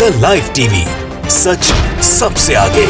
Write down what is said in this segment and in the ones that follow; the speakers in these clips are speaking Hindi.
द लाइव टीवी, सच सबसे आगे।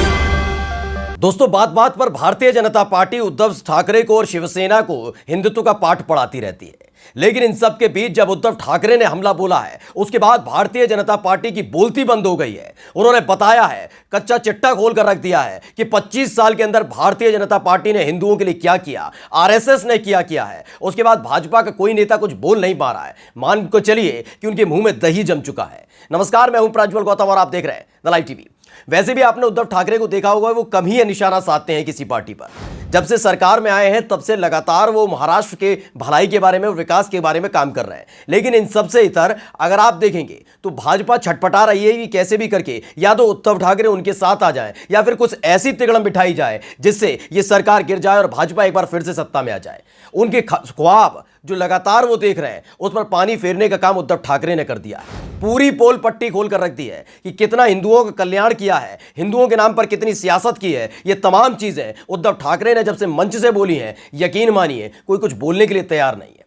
दोस्तों, बात बात पर भारतीय जनता पार्टी उद्धव ठाकरे को और शिवसेना को हिंदुत्व का पाठ पढ़ाती रहती है, लेकिन इन सब के बीच जब उद्धव ठाकरे ने हमला बोला है, उसके बाद भारतीय जनता पार्टी की बोलती बंद हो गई है। उन्होंने बताया है, कच्चा चिट्ठा खोल कर रख दिया है कि 25 साल के अंदर भारतीय जनता पार्टी ने हिंदुओं के लिए क्या किया, आरएसएस ने किया है। उसके बाद भाजपा का कोई नेता कुछ बोल नहीं पा रहा है। मान को चलिए कि उनके मुंह में दही जम चुका है। नमस्कार, मैं हूं प्रज्वल गौतम और आप देख रहे हैं द लाइव टीवी। वैसे भी आपने उद्धव ठाकरे को देखा होगा, वो कम ही निशाना साधते हैं किसी पार्टी पर। जब से सरकार में आए हैं तब से लगातार वो महाराष्ट्र के भलाई के बारे में और विकास के बारे में काम कर रहे हैं। लेकिन इन सबसे इतर अगर आप देखेंगे तो भाजपा छटपटा रही है कि कैसे भी करके या तो उद्धव ठाकरे उनके साथ आ जाए या फिर कुछ ऐसी तिगड़म बिठाई जाए जिससे ये सरकार गिर जाए और भाजपा एक बार फिर से सत्ता में आ जाए। उनके ख्वाब जो लगातार वो देख रहे हैं, उस पर पानी फेरने का काम उद्धव ठाकरे ने कर दिया है। पूरी पोल पट्टी खोल कर रख दी है कि कितना हिंदुओं का कल्याण किया है, हिंदुओं के नाम पर कितनी सियासत की है। ये तमाम चीजें उद्धव ठाकरे ने जब से मंच से बोली हैं, यकीन मानिए कोई कुछ बोलने के लिए तैयार नहीं है।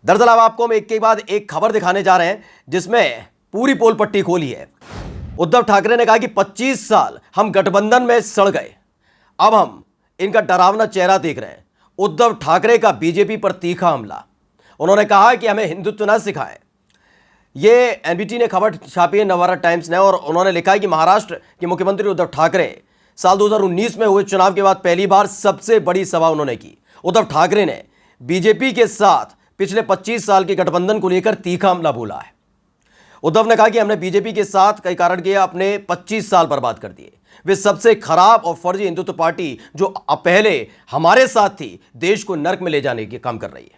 दरअसल अब आपको हम एक के बाद एक खबर दिखाने जा रहे हैं जिसमें पूरी पोल पट्टी खोली है। उद्धव ठाकरे ने कहा कि 25 साल हम गठबंधन में सड़ गए, अब हम इनका डरावना चेहरा देख रहे हैं। उद्धव ठाकरे का बीजेपी पर तीखा हमला। उन्होंने कहा कि हमें हिंदुत्व न सिखाएं। ये एनबीटी ने खबर छापी है, नवभारत टाइम्स ने, और उन्होंने लिखा है कि महाराष्ट्र के मुख्यमंत्री उद्धव ठाकरे साल 2019 में हुए चुनाव के बाद पहली बार सबसे बड़ी सभा उन्होंने की। उद्धव ठाकरे ने बीजेपी के साथ पिछले 25 साल के गठबंधन को लेकर तीखा हमला बोला है। उद्धव ने कहा कि हमने बीजेपी के साथ कई कारण के अपने 25 साल बर्बाद कर दिए। वे सबसे खराब और फर्जी हिंदुत्व पार्टी जो पहले हमारे साथ थी, देश को नर्क में ले जाने के काम कर रही है।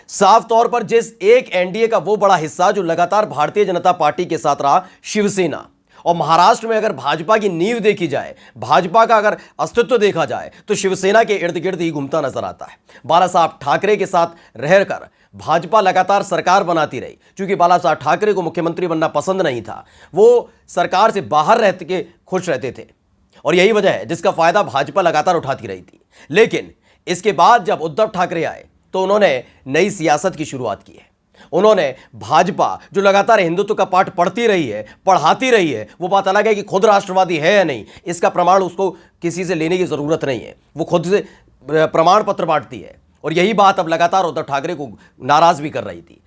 साफ तौर पर जिस एक एनडीए का वो बड़ा हिस्सा जो लगातार भारतीय जनता पार्टी के साथ रहा, शिवसेना, और महाराष्ट्र में अगर भाजपा की नींव देखी जाए, भाजपा का अगर अस्तित्व देखा जाए तो शिवसेना के इर्द गिर्द ही घूमता नजर आता है। बाला साहब ठाकरे के साथ रहकर भाजपा लगातार सरकार बनाती रही। क्योंकि बाला साहब ठाकरे को मुख्यमंत्री बनना पसंद नहीं था, वो सरकार से बाहर रह के खुश रहते थे, और यही वजह है जिसका फायदा भाजपा लगातार उठाती रही थी। लेकिन इसके बाद जब उद्धव ठाकरे आए तो उन्होंने नई सियासत की शुरुआत की है। उन्होंने भाजपा जो लगातार हिंदुत्व का पाठ पढ़ती रही है, पढ़ाती रही है, वो बात अलग है कि खुद राष्ट्रवादी है या नहीं, इसका प्रमाण उसको किसी से लेने की जरूरत नहीं है। वो खुद से प्रमाण पत्र बांटती है, और यही बात अब लगातार उद्धव ठाकरे को नाराज भी कर रही थी।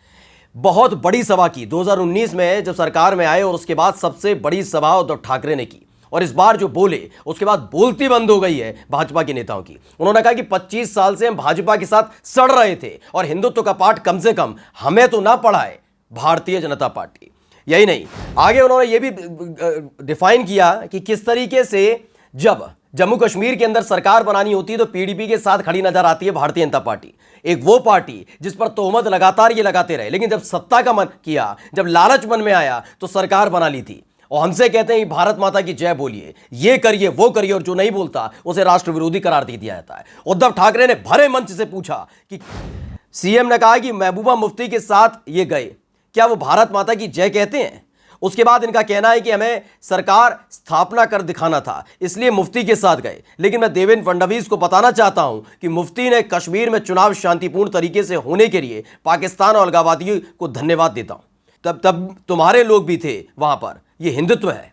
बहुत बड़ी सभा की 2019 में जब सरकार में आए, और उसके बाद सबसे बड़ी सभा उद्धव ठाकरे ने की, और इस बार जो बोले उसके बाद बोलती बंद हो गई है भाजपा के नेताओं की। उन्होंने कहा कि 25 साल से हम भाजपा के साथ सड़ रहे थे और हिंदुत्व का पाठ कम से कम हमें तो ना पढ़ाए भारतीय जनता पार्टी। यही नहीं, आगे उन्होंने ये भी डिफाइन किया कि किस तरीके से जब जम्मू कश्मीर के अंदर सरकार बनानी होती है तो पीडीपी के साथ खड़ी नजर आती है भारतीय जनता पार्टी। एक वो पार्टी जिस पर तोहमत लगातार ये लगाते रहे, लेकिन जब सत्ता का मन किया, जब लालच मन में आया तो सरकार बना ली थी। और हमसे कहते हैं भारत माता की जय बोलिए, ये करिए वो करिए, और जो नहीं बोलता उसे राष्ट्र विरोधी करार दे दिया जाता है। उद्धव ठाकरे ने भरे मंच से पूछा कि सीएम ने कहा कि महबूबा मुफ्ती के साथ ये गए, क्या वो भारत माता की जय कहते हैं? उसके बाद इनका कहना है कि हमें सरकार स्थापना कर दिखाना था, इसलिए मुफ्ती के साथ गए। लेकिन मैं देवेंद्र फडणवीस को बताना चाहता हूं कि मुफ्ती ने कश्मीर में चुनाव शांतिपूर्ण तरीके से होने के लिए पाकिस्तान और अलगाववादियों को धन्यवाद देता हूं। तब तुम्हारे लोग भी थे वहां पर, ये हिंदुत्व है।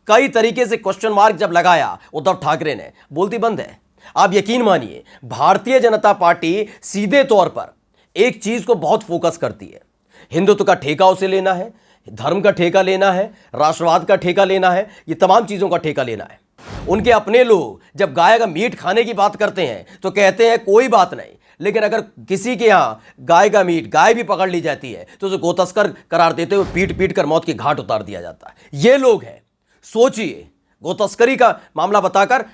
कई तरीके से क्वेश्चन मार्क जब लगाया उद्धव ठाकरे ने, बोलती बंद है। आप यकीन मानिए, भारतीय जनता पार्टी सीधे तौर पर एक चीज को बहुत फोकस करती है। हिंदुत्व का ठेका उसे लेना है, धर्म का ठेका लेना है, राष्ट्रवाद का ठेका लेना है, ये तमाम चीजों का ठेका लेना है। उनके अपने लोग जब गाय का मीट खाने की बात करते हैं तो कहते हैं कोई बात नहीं, लेकिन अगर किसी के यहां गाय का मीट, गाय भी पकड़ ली जाती है तो उसे गोतस्कर करार देते हुए पीट पीट कर मौत की घाट उतार दिया जाता है। ये लोग हैं। सोचिए, गोतस्करी का मामला बताकर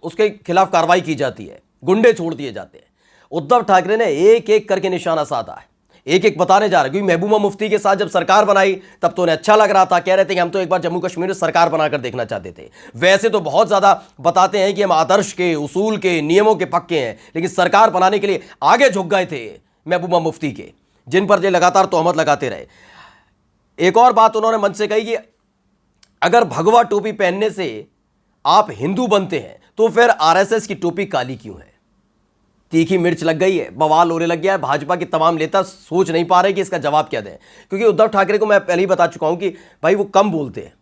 उसके खिलाफ कार्रवाई की जाती है, गुंडे छोड़ दिए जाते हैं। उद्धव ठाकरे ने एक एक करके निशाना साधा है, एक एक बताने जा रहे। क्योंकि महबूबा मुफ्ती के साथ जब सरकार बनाई तब तो उन्हें अच्छा लग रहा था, कह रहे थे कि हम तो एक बार जम्मू कश्मीर में सरकार बनाकर देखना चाहते थे। वैसे तो बहुत ज्यादा बताते हैं कि हम आदर्श के, उसूल के, नियमों के पक्के हैं, लेकिन सरकार बनाने के लिए आगे झुक गए थे महबूबा मुफ्ती के, जिन पर ये लगातार तोहमत लगाते रहे। एक और बात उन्होंने मंच से कही कि अगर भगवा टोपी पहनने से आप हिंदू बनते हैं तो फिर आरएसएस की टोपी काली क्यों है? तीखी मिर्च लग गई है, बवाल होने लग गया है। भाजपा के तमाम नेता सोच नहीं पा रहे कि इसका जवाब क्या दें, क्योंकि उद्धव ठाकरे को मैं पहले ही बता चुका हूं कि भाई वो कम बोलते हैं।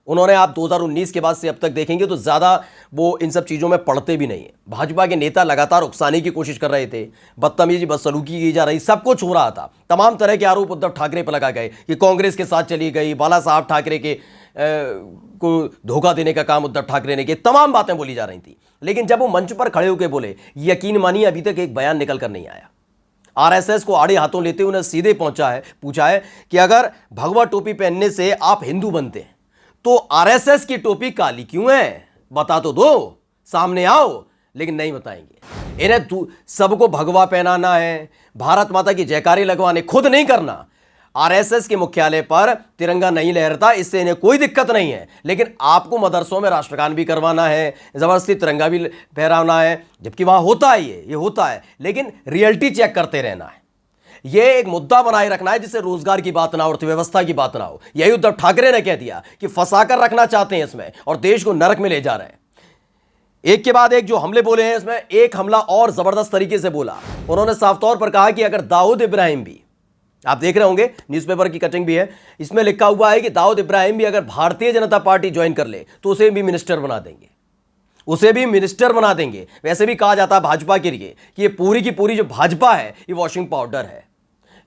उन्होंने आप 2019 के बाद से अब तक देखेंगे तो ज़्यादा वो इन सब चीज़ों में पढ़ते भी नहीं है। भाजपा के नेता लगातार उकसाने की कोशिश कर रहे थे, बदतमीजी बदसलूकी की जा रही, सब कुछ हो रहा था। तमाम तरह के आरोप उद्धव ठाकरे पर लगा गए कि कांग्रेस के साथ चली गई, बाला साहब ठाकरे के को धोखा देने का काम उद्धव ठाकरे ने किया, तमाम बातें बोली जा रही थी। लेकिन जब वो मंच पर खड़े होकर बोले, यकीन मानिए अभी तक एक बयान निकल कर नहीं आया। आरएसएस को आड़े हाथों लेते उन्हें सीधे पूछा है कि अगर भगवा टोपी पहनने से आप हिंदू बनते हैं तो आरएसएस की टोपी काली क्यों है, बता तो दो, सामने आओ। लेकिन नहीं बताएंगे। इन्हें सबको भगवा पहनाना है, भारत माता की जयकारी लगवाने, खुद नहीं करना। आरएसएस के मुख्यालय पर तिरंगा नहीं लहरता, इससे इन्हें कोई दिक्कत नहीं है, लेकिन आपको मदरसों में राष्ट्रगान भी करवाना है, जबरदस्ती तिरंगा भी फहराना है, जबकि वहां होता है ये होता है, लेकिन रियलिटी चेक करते रहना है। यह एक मुद्दा बनाए रखना है जिससे रोजगार की बात ना हो, अर्थव्यवस्था की बात ना हो। यही उद्धव ठाकरे ने कह दिया कि फंसाकर रखना चाहते हैं इसमें और देश को नरक में ले जा रहे हैं। एक के बाद एक जो हमले बोले हैं, इसमें एक हमला और जबरदस्त तरीके से बोला। उन्होंने साफ तौर पर कहा कि अगर दाऊद इब्राहिम भी, आप देख रहे होंगे न्यूज़पेपर की कटिंग भी है, इसमें लिखा हुआ है कि दाऊद इब्राहिम भी अगर भारतीय जनता पार्टी ज्वाइन कर ले तो उसे भी मिनिस्टर बना देंगे, उसे भी मिनिस्टर बना देंगे। वैसे भी कहा जाता है भाजपा के लिए कि ये पूरी की पूरी जो भाजपा है ये वॉशिंग पाउडर है,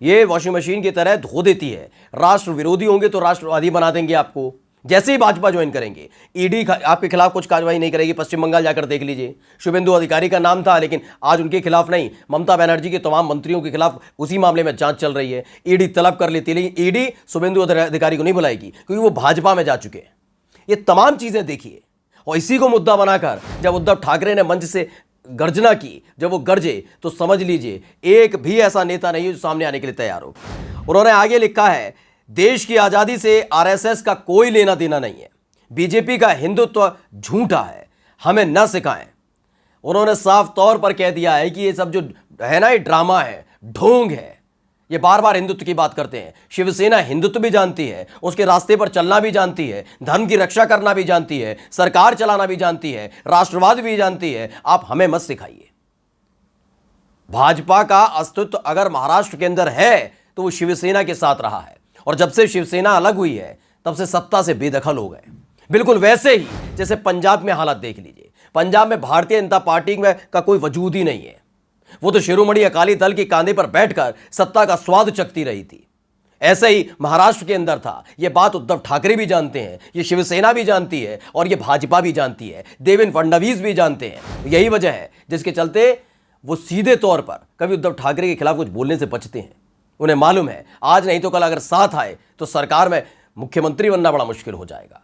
ये वॉशिंग मशीन की तरह धो देती है। राष्ट्र विरोधी होंगे तो राष्ट्रवादी बना देंगे आपको, जैसे ही भाजपा ज्वाइन करेंगे। ईडी आपके खिलाफ कुछ कार्रवाई नहीं करेगी। पश्चिम बंगाल जाकर देख लीजिए, शुभेंदु अधिकारी का नाम था, लेकिन आज उनके खिलाफ नहीं, ममता बनर्जी के तमाम मंत्रियों के खिलाफ उसी मामले में जांच चल रही है। ईडी तलब कर लेती है, लेकिन ईडी शुभेंदु अधिकारी को नहीं बुलाएगी क्योंकि वो भाजपा में जा चुके हैं। ये तमाम चीजें देखिए, और इसी को मुद्दा बनाकर जब उद्धव ठाकरे ने मंच से गर्जना की, जब वो गरजे तो समझ लीजिए एक भी ऐसा नेता नहीं है जो सामने आने के लिए तैयार हो। उन्होंने आगे लिखा है, देश की आजादी से आरएसएस का कोई लेना देना नहीं है, बीजेपी का हिंदुत्व झूठा है, हमें न सिखाएं। उन्होंने साफ तौर पर कह दिया है कि ये सब जो है ना, ये ड्रामा है, ढोंग है। ये बार बार हिंदुत्व की बात करते हैं। शिवसेना हिंदुत्व भी जानती है, उसके रास्ते पर चलना भी जानती है, धर्म की रक्षा करना भी जानती है, सरकार चलाना भी जानती है, राष्ट्रवाद भी जानती है। आप हमें मत सिखाइए। भाजपा का अस्तित्व अगर महाराष्ट्र के अंदर है तो वो शिवसेना के साथ रहा है, और जब से शिवसेना अलग हुई है तब से सत्ता से बेदखल हो गए। बिल्कुल वैसे ही जैसे पंजाब में हालात देख लीजिए। पंजाब में भारतीय जनता पार्टी का कोई वजूद ही नहीं है। वो तो शिरोमणि अकाली दल के कांधे पर बैठकर सत्ता का स्वाद चखती रही थी। ऐसे ही महाराष्ट्र के अंदर था। यह बात उद्धव ठाकरे भी जानते हैं, ये शिवसेना भी जानती है, और ये भाजपा भी जानती है, देवेंद्र फडणवीस भी जानते हैं। यही वजह है जिसके चलते वो सीधे तौर पर कभी उद्धव ठाकरे के खिलाफ कुछ बोलने से बचते हैं। उन्हें मालूम है आज नहीं तो कल अगर साथ आए तो सरकार में मुख्यमंत्री बनना बड़ा मुश्किल हो जाएगा,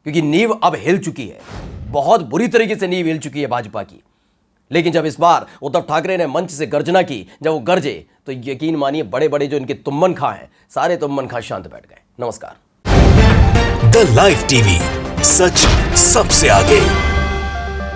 क्योंकि नींव अब हिल चुकी है, बहुत बुरी तरीके से नींव हिल चुकी है भाजपा की। लेकिन जब इस बार उद्धव ठाकरे ने मंच से गर्जना की, जब वो गरजे तो यकीन मानिए बड़े बड़े जो इनके तुम्मन खां हैं, सारे तुम्मन खां शांत बैठ गए। नमस्कार। द लाइव टीवी, सच सबसे आगे।